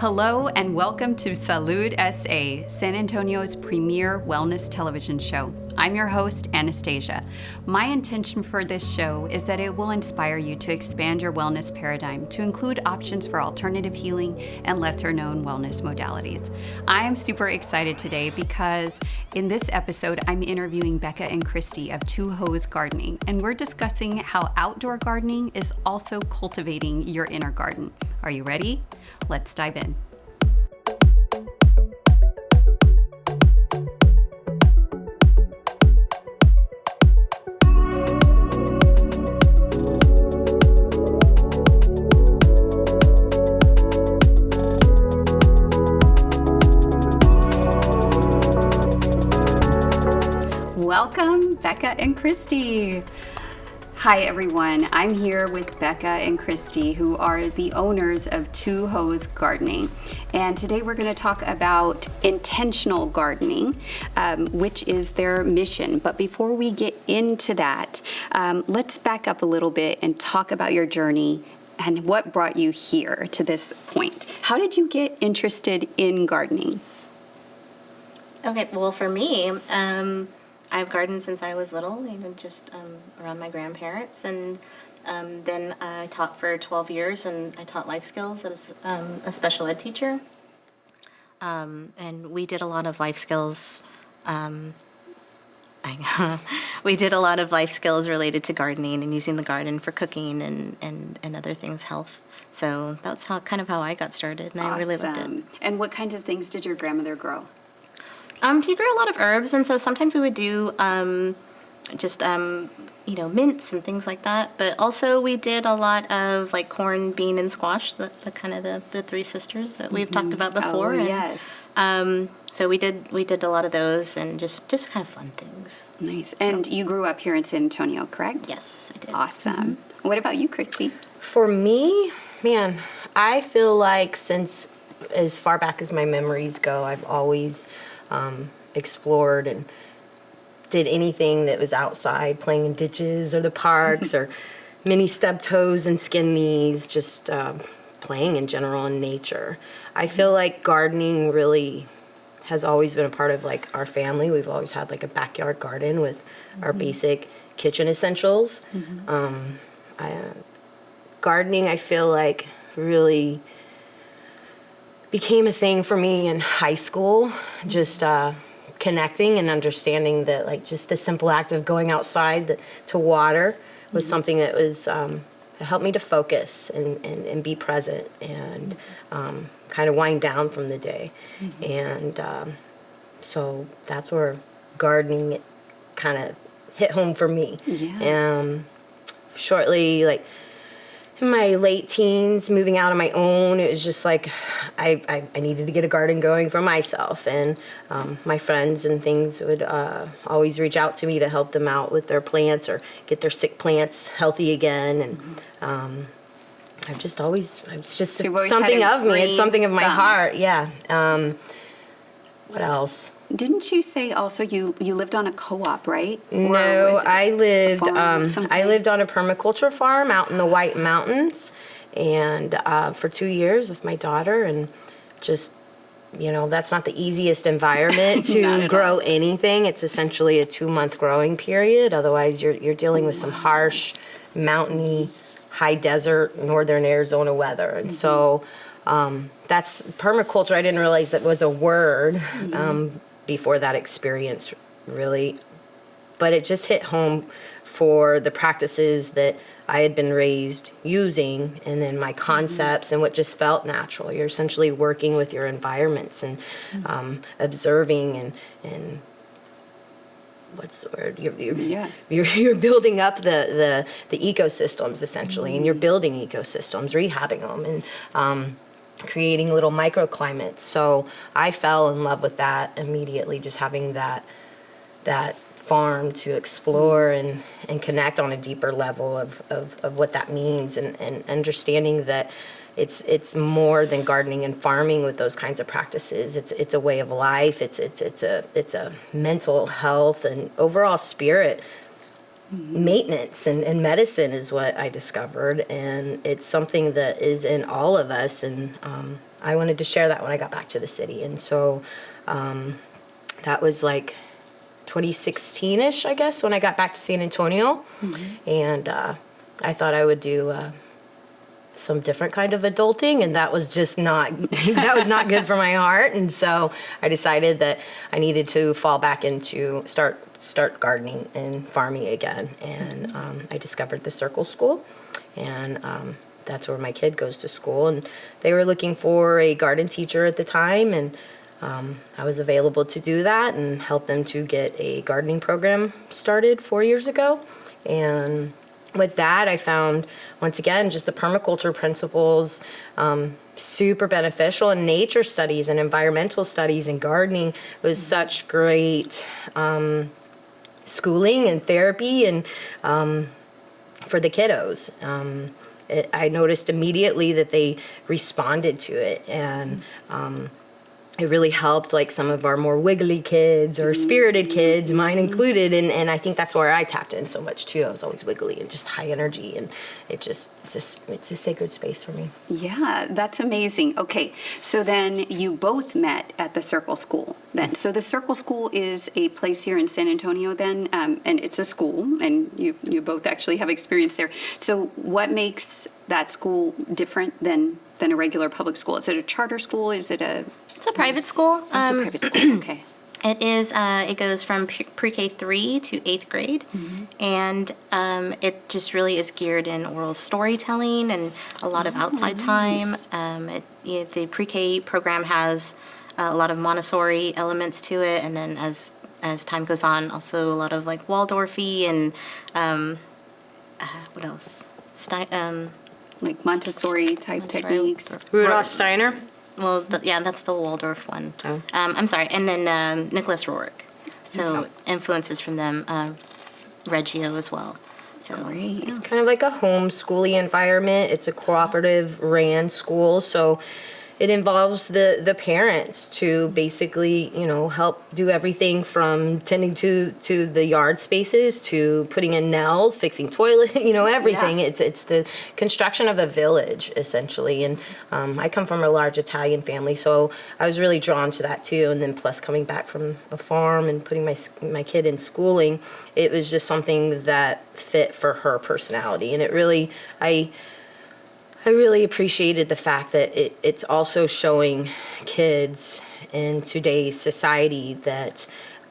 Hello and welcome to Salud SA, San Antonio's premier wellness television show. I'm your host, Anastasia. My intention for this show is that it will inspire you to expand your wellness paradigm to include options for alternative healing and lesser-known wellness modalities. I am super excited today because in this episode, I'm interviewing Becca and Christy of Two Hoes Gardening, and we're discussing how outdoor gardening is also cultivating your inner garden. Are you ready? Let's dive in. Welcome, Becca and Christy. Hi everyone, I'm here with Becca and Christy, who are the owners of Two Hoes Gardening. And today we're going to talk about intentional gardening, which is their mission. But before we get into that, let's back up a little bit and talk about your journey and what brought you here to this point. How did you get interested in gardening? Okay, well for me, I've gardened since I was little, just around my grandparents, and then I taught for 12 years, and I taught life skills as a special ed teacher, and we did a lot of life skills. We did a lot of life skills related to gardening and using the garden for cooking and other things, health. So that's how I got started, and I really loved it. And what kinds of things did your grandmother grow? She grew a lot of herbs, and so sometimes we would do mints and things like that. But also we did a lot of like corn, bean, and squash, the three sisters that we've talked about before. Oh, and, yes. So we did a lot of those and just kind of fun things. Nice. And you grew up here in San Antonio, correct? Yes, I did. Awesome. Mm-hmm. What about you, Christy? For me, man, I feel like since as far back as my memories go, I've always explored and did anything that was outside, playing in ditches or the parks or mini stub toes and skin knees, just playing in general in nature. I feel like gardening really has always been a part of like our family. We've always had like a backyard garden with our basic kitchen essentials. Gardening, I feel like, really became a thing for me in high school, just connecting and understanding that like just the simple act of going outside to water was something that was it helped me to focus and be present and kind of wind down from the day. And so that's where gardening kind of hit home for me. Shortly, like in my late teens, moving out on my own, it was just like I needed to get a garden going for myself. And my friends and things would always reach out to me to help them out with their plants or get their sick plants healthy again. And it's just something of me. It's something of my heart. Yeah. What else? Didn't you say also you lived on a co-op, right? No, I lived on a permaculture farm out in the White Mountains, and for 2 years with my daughter, and just that's not the easiest environment to grow anything. It's essentially a 2-month growing period. Otherwise, you're dealing with some harsh, mountainy, high desert, northern Arizona weather, and so that's permaculture. I didn't realize that was a word. Before that experience, really. But it just hit home for the practices that I had been raised using, and then my concepts and what just felt natural. You're essentially working with your environments and observing and what's the word? You're building up the ecosystems essentially, and you're building ecosystems, rehabbing them, and creating little microclimates. So I fell in love with that immediately, just having that farm to explore and connect on a deeper level of what that means, and understanding that it's more than gardening and farming with those kinds of practices. It's a way of life. It's a mental health and overall spirit maintenance and medicine is what I discovered, and it's something that is in all of us. And I wanted to share that when I got back to the city. And so that was like 2016-ish, I guess, when I got back to San Antonio. And I thought I would do some different kind of adulting, and that was just not that was not good for my heart. And so I decided that I needed to fall back into start gardening and farming again. And I discovered the Circle School, and that's where my kid goes to school. And they were looking for a garden teacher at the time, and I was available to do that and help them to get a gardening program started 4 years ago. And with that, I found, once again, just the permaculture principles super beneficial, and nature studies and environmental studies and gardening was such great schooling and therapy and for the kiddos. I noticed immediately that they responded to it, and it really helped like some of our more wiggly kids or spirited kids, mine included, and I think that's where I tapped in so much too. I was always wiggly and just high energy, and it's a sacred space for me. Yeah, that's amazing. Okay, so then you both met at the Circle School then. So the Circle School is a place here in San Antonio then, and it's a school, and you both actually have experience there. So what makes that school different than a regular public school? Is it a charter school? Is it a... It's a private school. It's a private school, okay. It is. It goes from pre-K 3 to 8th grade, and it just really is geared in oral storytelling and a lot of outside time. The pre-K program has a lot of Montessori elements to it, and then as time goes on, also a lot of like Waldorfy and what else? Like Montessori type techniques. Rudolf Steiner. Well, that's the Waldorf one. Oh. I'm sorry. And then Nicholas Roerich. So influences from them, Reggio as well. So Great. It's kind of like a homeschooling environment. It's a cooperative ran school, so it involves the parents to basically, help do everything from tending to the yard spaces to putting in nails, fixing toilet, everything. Yeah. It's the construction of a village, essentially. And I come from a large Italian family, so I was really drawn to that too. And then plus coming back from a farm and putting my kid in schooling, it was just something that fit for her personality. And it really, I really appreciated the fact that it's also showing kids in today's society that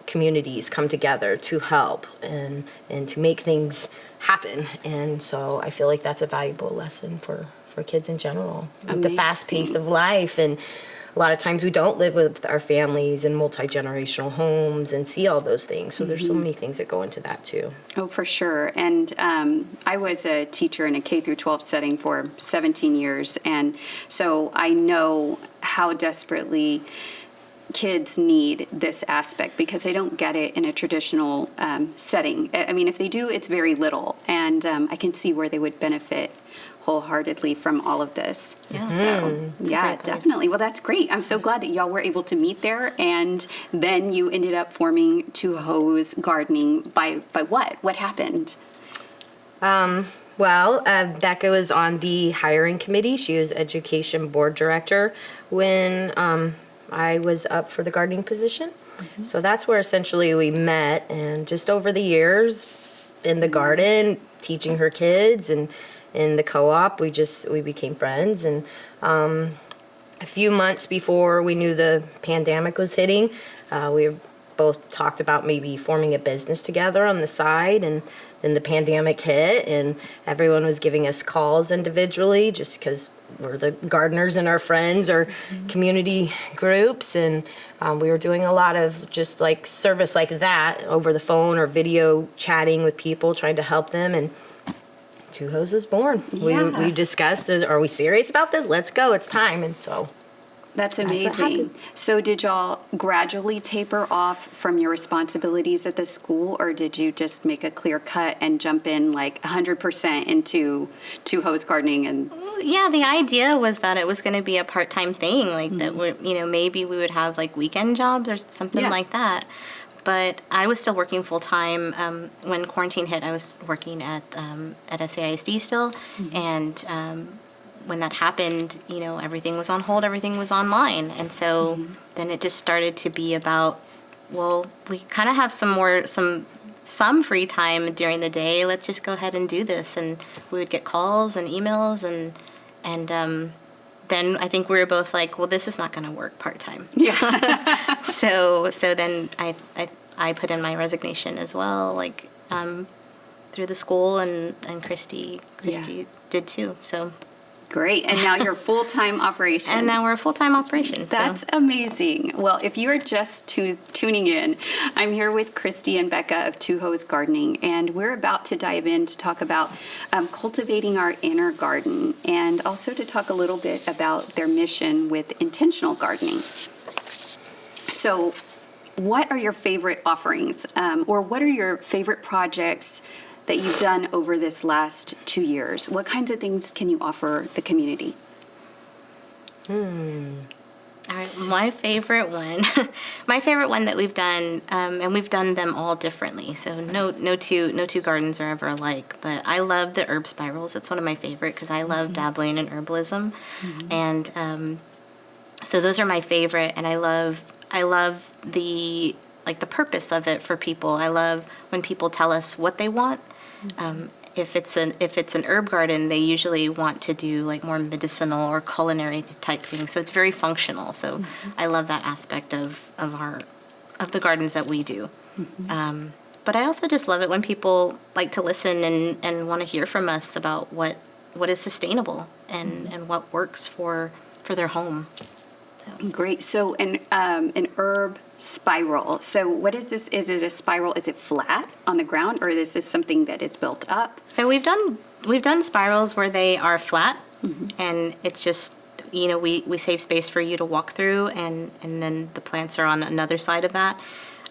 communities come together to help and to make things happen. And so I feel like that's a valuable lesson for kids in general. With the fast pace of life, and a lot of times we don't live with our families in multi-generational homes and see all those things. So there's so many things that go into that too. Oh, for sure. And I was a teacher in a K through 12 setting for 17 years. And so I know how desperately kids need this aspect because they don't get it in a traditional setting. I mean, if they do, it's very little. And I can see where they would benefit wholeheartedly from all of this. Yeah. So, yeah, definitely. Well, that's great. I'm so glad that y'all were able to meet there, and then you ended up forming Two Hoes Gardening by what? What happened? Well, Becca was on the hiring committee. She was education board director when I was up for the gardening position. So that's where essentially we met, and just over the years in the garden, teaching her kids, and in the co-op, we became friends. And a few months before we knew the pandemic was hitting, we both talked about maybe forming a business together on the side. And then the pandemic hit, and everyone was giving us calls individually just because we're the gardeners and our friends or community groups. And we were doing a lot of just like service like that over the phone or video chatting with people, trying to help them. And Two Hoes was born. Yeah. We discussed, are we serious about this? Let's go. It's time. And so That's what amazing. happened. So did y'all gradually taper off from your responsibilities at the school, or did you just make a clear cut and jump in like 100% into Two Hoes Gardening? And Yeah, the idea was that it was going to be a part-time thing, like that. Maybe we would have like weekend jobs or something like that. But I was still working full-time. When quarantine hit, I was working at SAISD still, and when that happened, everything was on hold, everything was online. And so then it just started to be about, well, we kind of have some free time during the day. Let's just go ahead and do this. And we would get calls and emails, and then I think we were both like, well, this is not going to work part-time. Yeah. So then I put in my resignation as well, like through the school, and Christy did too. So great. And now you're full-time operation. And now we're a full-time operation. That's amazing. Well, if you are just tuning in, I'm here with Christy and Becca of Two Hoes Gardening, and we're about to dive in to talk about cultivating our inner garden, and also to talk a little bit about their mission with intentional gardening. So what are your favorite offerings, or what are your favorite projects that you've done over this last 2 years? What kinds of things can you offer the community? All right, my favorite one that we've done, and we've done them all differently. So no two gardens are ever alike. But I love the herb spirals. It's one of my favorite because I love dabbling in herbalism, and so those are my favorite. And I love the purpose of it for people. I love when people tell us what they want. If it's an herb garden, they usually want to do like more medicinal or culinary type things. So it's very functional. So I love that aspect of the gardens that we do. But I also just love it when people like to listen and want to hear from us about what is sustainable and what works for their home. So. Great. So an herb spiral. So what is this? Is it a spiral? Is it flat on the ground, or is this something that is built up? So we've done spirals where they are flat, and it's just we save space for you to walk through, and then the plants are on another side of that.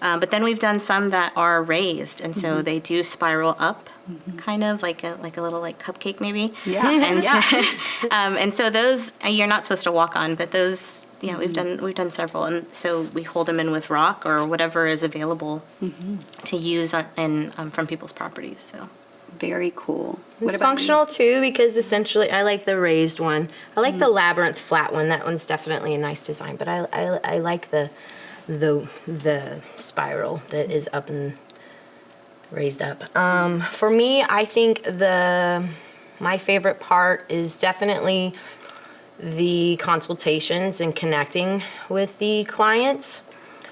But then we've done some that are raised, and so they do spiral up, kind of like a little cupcake maybe. Yeah. And so, and so those you're not supposed to walk on, but those we've done several, and so we hold them in with rock or whatever is available to use from people's properties. So. Very cool. It's functional too, because essentially I like the raised one. I like the labyrinth flat one. That one's definitely a nice design, but I like the spiral that is up and raised up. For me, I think my favorite part is definitely the consultations and connecting with the clients.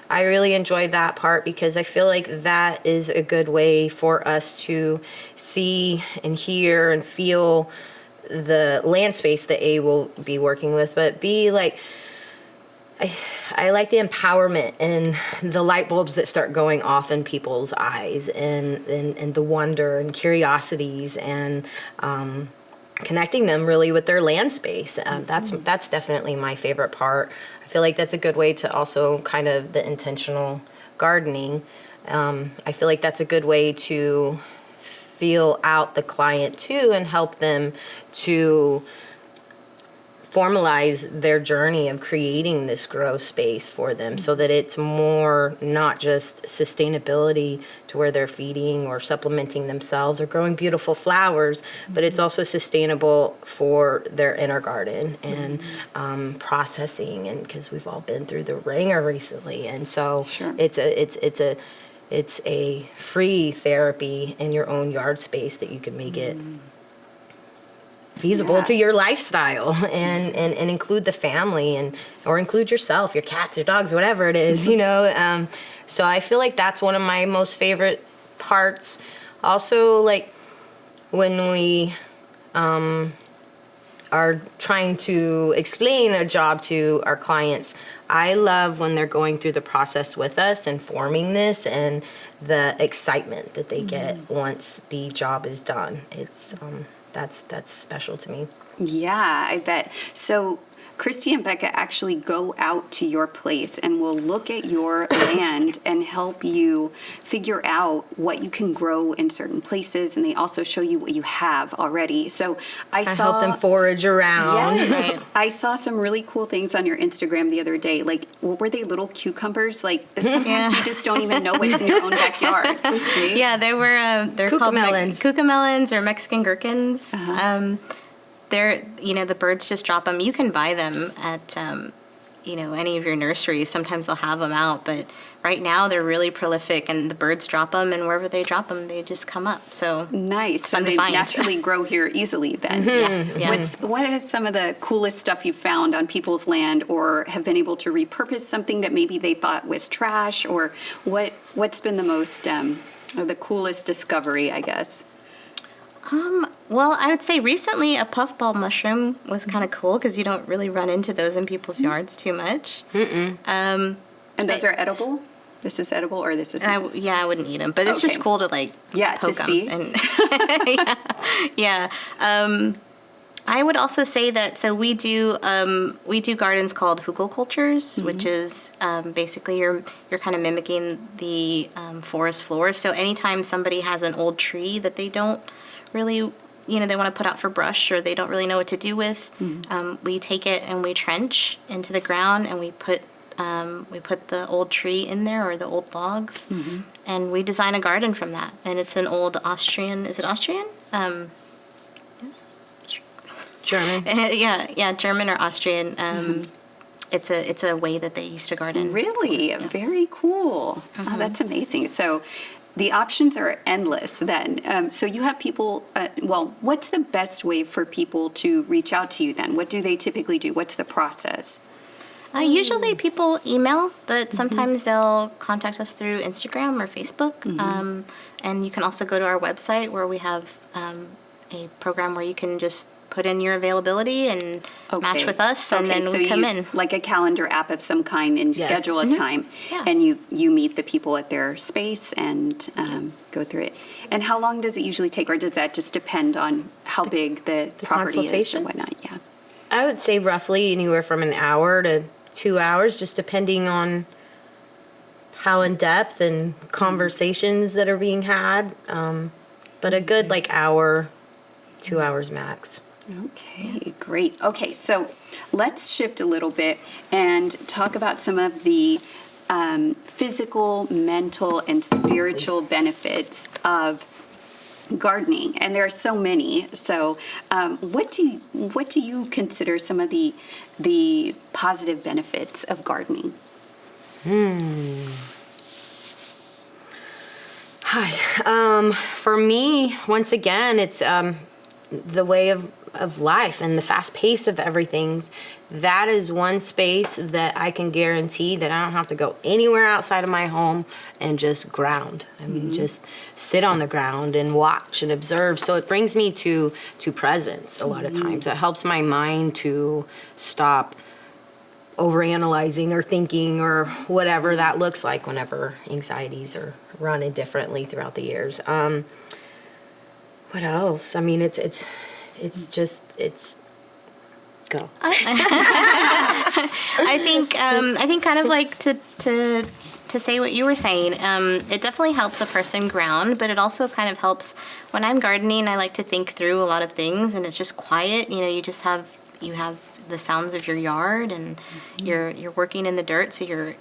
I really enjoy that part because I feel like that is a good way for us to see and hear and feel the land space that A will be working with, but B, like, I like the empowerment and the light bulbs that start going off in people's eyes, and the wonder and curiosities, and connecting them really with their land space. That's definitely my favorite part. I feel like that's a good way to also kind of the intentional gardening. I feel like that's a good way to feel out the client too and help them to formalize their journey of creating this grow space for them, so that it's more not just sustainability to where they're feeding or supplementing themselves or growing beautiful flowers, but it's also sustainable for their inner garden and processing, and because we've all been through the ringer recently, and so it's a free therapy in your own yard space that you can make it feasible to your lifestyle, and include the family, or include yourself, your cats, your dogs, whatever it is, so I feel like that's one of my most favorite parts. Also, like when we are trying to explain a job to our clients, I love when they're going through the process with us and forming this, and the excitement that they get once the job is done. It's that's special to me. Yeah, I bet. So Christy and Becca actually go out to your place and will look at your land and help you figure out what you can grow in certain places, and they also show you what you have already. So I saw help them forage around. Yes, Right. I saw some really cool things on your Instagram the other day. Like, what were they, little cucumbers? Like, sometimes you just don't even know what's in your own backyard. Right? Yeah, they're called Cucamelons. cucamelons or Mexican gherkins. they're, the birds just drop them. You can buy them at, any of your nurseries. Sometimes they'll have them out, but right now they're really prolific, and the birds drop them, and wherever they drop them, they just come up. So nice. It's So fun to they find. naturally grow here easily then. Yeah. What is some of the coolest stuff you found on people's land, or have been able to repurpose something that maybe they thought was trash, or what's been the most, or the coolest discovery, I guess? Well, I would say recently a puffball mushroom was kind of cool because you don't really run into those in people's yards too much. And those are edible? This is edible, or this is? I wouldn't eat them, but it's just cool to poke to see. them. And yeah. I would also say that we do gardens called hugelkultures, which is basically you're kind of mimicking the forest floor. So anytime somebody has an old tree that they don't really, they want to put out for brush, or they don't really know what to do with, we take it and we trench into the ground, and we put the old tree in there, or the old logs, and we design a garden from that. And it's an old Austrian. Is it Austrian? Yes. German. Yeah, German or Austrian. It's a way that they used to garden. Really? Yeah. Very cool. Oh, that's amazing. So the options are endless then. So you have people, what's the best way for people to reach out to you then? What do they typically do? What's the process? Usually people email, but sometimes they'll contact us through Instagram or Facebook. And you can also go to our website, where we have a program where you can just put in your availability and match with us, and then we come in. Like a calendar app of some kind, and schedule a time, and you meet the people at their space and go through it. And how long does it usually take, or does that just depend on how big the property is and whatnot? Yeah, I would say roughly anywhere from an hour to 2 hours, just depending on how in depth and conversations that are being had. But a good hour, 2 hours max. Okay, great. Okay, so let's shift a little bit and talk about some of the physical, mental, and spiritual benefits of gardening. And there are so many. So what do you consider some of the positive benefits of gardening? Hi. For me, once again, it's the way of life and the fast pace of everything. That is one space that I can guarantee that I don't have to go anywhere outside of my home and just ground. I mean, just sit on the ground and watch and observe. So it brings me to presence a lot of times. It helps my mind to stop overanalyzing or thinking or whatever that looks like whenever anxieties are running differently throughout the years. What else? I mean, it's go. I think kind of like to say what you were saying. It definitely helps a person ground, but it also kind of helps when I'm gardening. I like to think through a lot of things, and it's just quiet. You have the sounds of your yard, and you're working in the dirt, so you're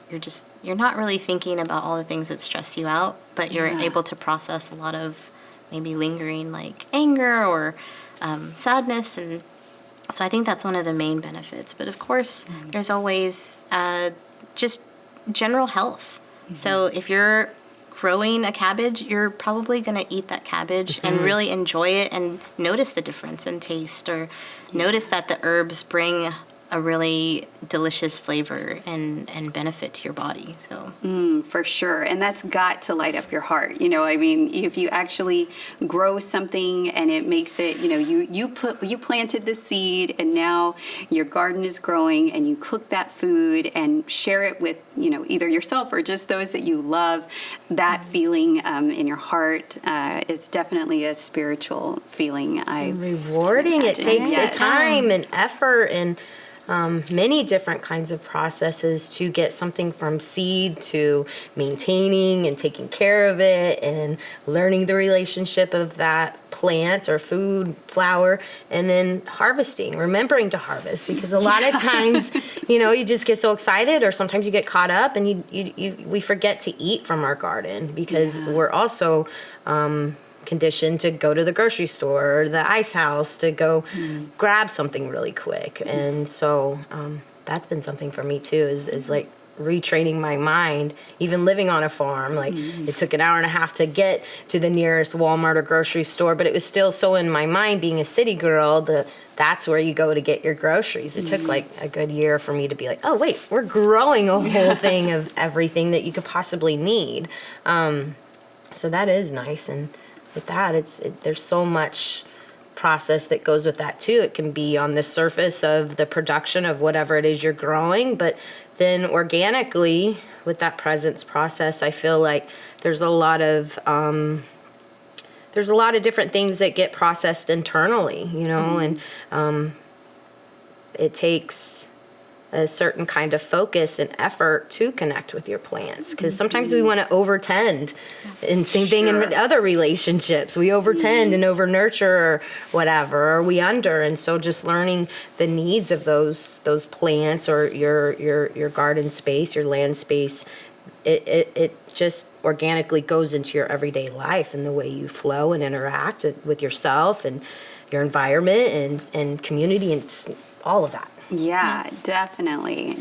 not really thinking about all the things that stress you out, but you're able to process a lot of maybe lingering anger or sadness. And so I think that's one of the main benefits. But of course, there's always just general health. So if you're growing a cabbage, you're probably going to eat that cabbage and really enjoy it and notice the difference in taste, or notice that the herbs bring a really delicious flavor and benefit to your body. So for sure. And that's got to light up your heart. I mean, if you actually grow something and it makes it, you planted the seed, and now your garden is growing, and you cook that food and share it with, either yourself or just those that you love, that feeling in your heart is definitely a spiritual feeling. Rewarding. It takes time and effort and many different kinds of processes to get something from seed to maintaining and taking care of it and learning the relationship of that plant or food, flower, and then harvesting, remembering to harvest, because a lot of times, you just get so excited, or sometimes you get caught up and we forget to eat from our garden because we're also conditioned to go to the grocery store or the ice house to go grab something really quick. And so that's been something for me too, is like retraining my mind. Even living on a farm, like it took an hour and a half to get to the nearest Walmart or grocery store, but it was still so in my mind, being a city girl, that's where you go to get your groceries. It took like a good year for me to be like, oh wait, we're growing a whole thing of everything that you could possibly need. So that is nice. And with that, there's so much process that goes with that too. It can be on the surface of the production of whatever it is you're growing, but then organically with that presence process, I feel like there's a lot of different things that get processed internally, and it takes a certain kind of focus and effort to connect with your plants, because sometimes we want to overtend, and same thing in other relationships. We overtend and over nurture or whatever, or we under. And so just learning the needs of those plants or your garden space, your land space, it just organically goes into your everyday life and the way you flow and interact with yourself and your environment and community and all of that. Yeah, definitely.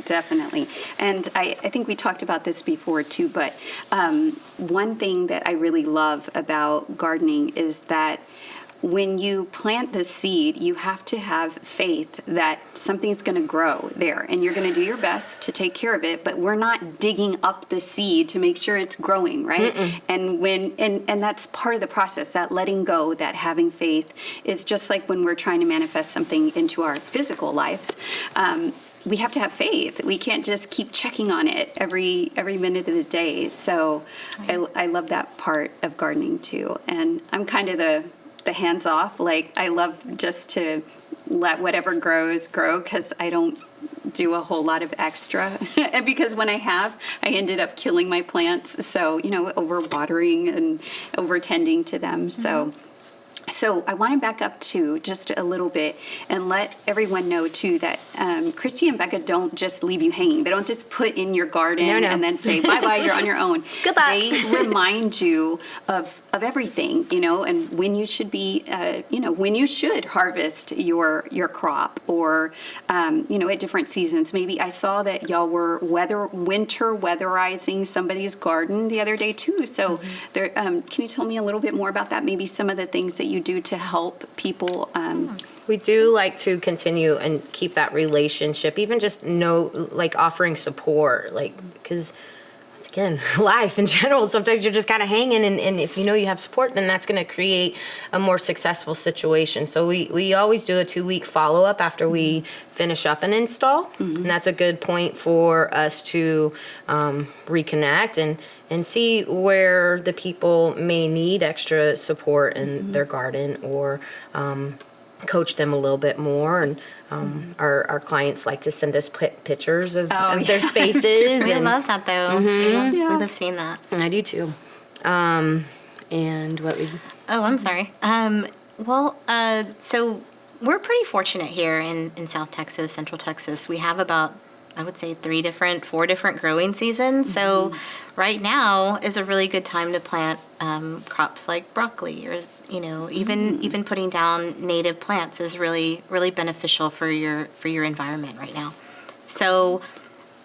And I think we talked about this before too, but one thing that I really love about gardening is that when you plant the seed, you have to have faith that something's going to grow there, and you're going to do your best to take care of it, but we're not digging up the seed to make sure it's growing, right? And and that's part of the process, that letting go, that having faith is just like when we're trying to manifest something into our physical lives. We have to have faith. We can't just keep checking on it every minute of the day. So I love that part of gardening too. And I'm kind of the hands off. Like, I love just to let whatever grows grow, because I don't do a whole lot of extra. And because when I ended up killing my plants. So, over watering and over tending to them. So I want to back up to just a little bit and let everyone know too that Christy and Becca don't just leave you hanging. They don't just put in your garden and then say, bye-bye, you're on your own. Good luck. They remind you of everything, and when you should be, when you should harvest your crop, or, at different seasons. Maybe I saw that y'all were winter weatherizing somebody's garden the other day too. So there, can you tell me a little bit more about that? Maybe some of the things that you do to help people. We do like to continue and keep that relationship, even just offering support, because again, life in general, sometimes you're just kind of hanging, and if you have support, then that's going to create a more successful situation. So we always do a 2-week follow-up after we finish up an install, and that's a good point for us to reconnect and see where the people may need extra support in their garden, or coach them a little bit more. And our clients like to send us pictures of their spaces. We love that though. We love seeing that. I do too. And what we... Oh, I'm sorry. So we're pretty fortunate here in South Texas, Central Texas. We have about, I would say, 4 different growing seasons. So right now is a really good time to plant crops like broccoli, or even putting down native plants is really, really beneficial for your environment right now. So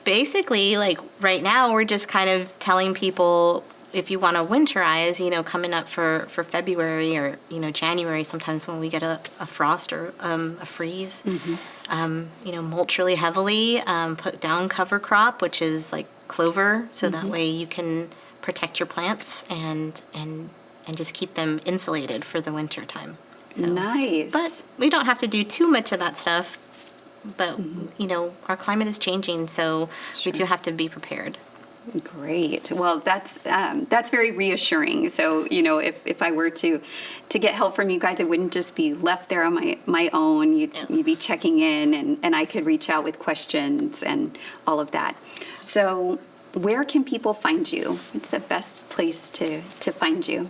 basically, like right now, we're just kind of telling people, if you want to winterize, coming up for February or January, sometimes when we get a frost or a freeze, mulch really heavily, put down cover crop, which is like clover, so that way you can protect your plants and just keep them insulated for the winter time. So, nice. But we don't have to do too much of that stuff. But our climate is changing, so we do have to be prepared. Great. Well, that's very reassuring. So, if I were to get help from you guys, I wouldn't just be left there on my own. You'd be checking in, and I could reach out with questions and all of that. So, where can people find you? What's the best place to find you?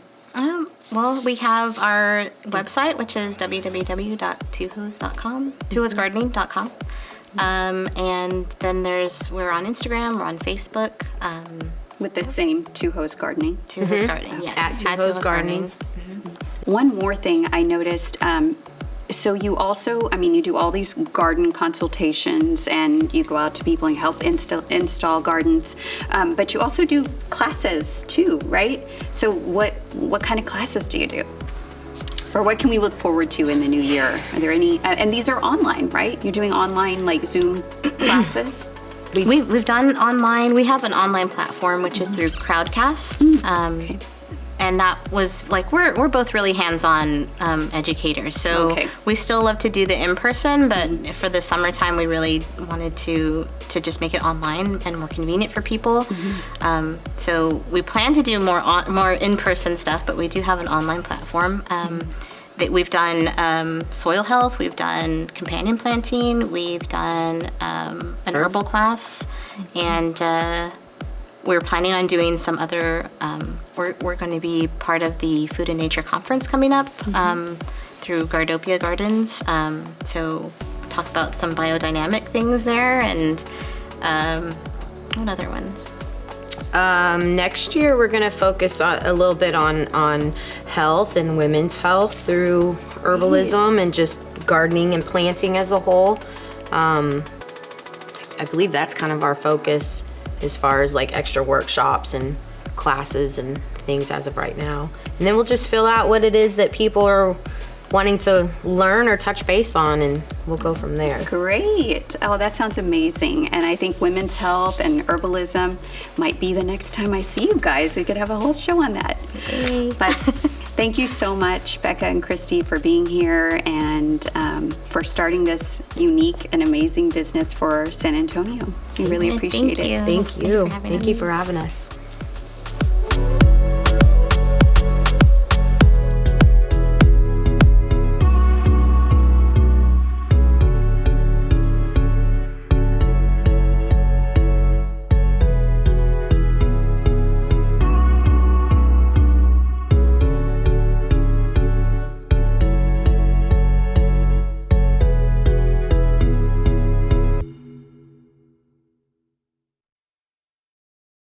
Well, we have our website, which is www.tuhos.com, tuhosgardening.com. And then we're on Instagram, we're on Facebook. With the same Two Hos Gardening. Two Hos Gardening, yes. At Two Hos Gardening. One more thing I noticed, so you also, you do all these garden consultations and you go out to people and help install gardens, but you also do classes too, right? So what kind of classes do you do? Or what can we look forward to in the new year? Are there any, and these are online, right? You're doing online, like Zoom classes? We've done online. We have an online platform, which is through Crowdcast. Okay. And that was like, we're both really hands-on educators. So we still love to do the in-person, but for the summertime, we really wanted to just make it online and more convenient for people. So we plan to do more in-person stuff, but we do have an online platform. That we've done soil health, we've done companion planting, we've done an herbal class, and we're planning on doing some other, we're going to be part of the Food and Nature Conference coming up through Gardopia Gardens. So talk about some biodynamic things there, and what other ones? Next year, we're going to focus a little bit on health and women's health through herbalism and just gardening and planting as a whole. I believe that's kind of our focus as far as like extra workshops and classes and things as of right now. And then we'll just fill out what it is that people are wanting to learn or touch base on, and we'll go from there. Great. Oh, that sounds amazing. And I think women's health and herbalism might be the next time I see you guys. We could have a whole show on that. But thank you so much, Becca and Christy, for being here and for starting this unique and amazing business for San Antonio. We really appreciate it. Thank you. Thank you for having us. Thank you for having us.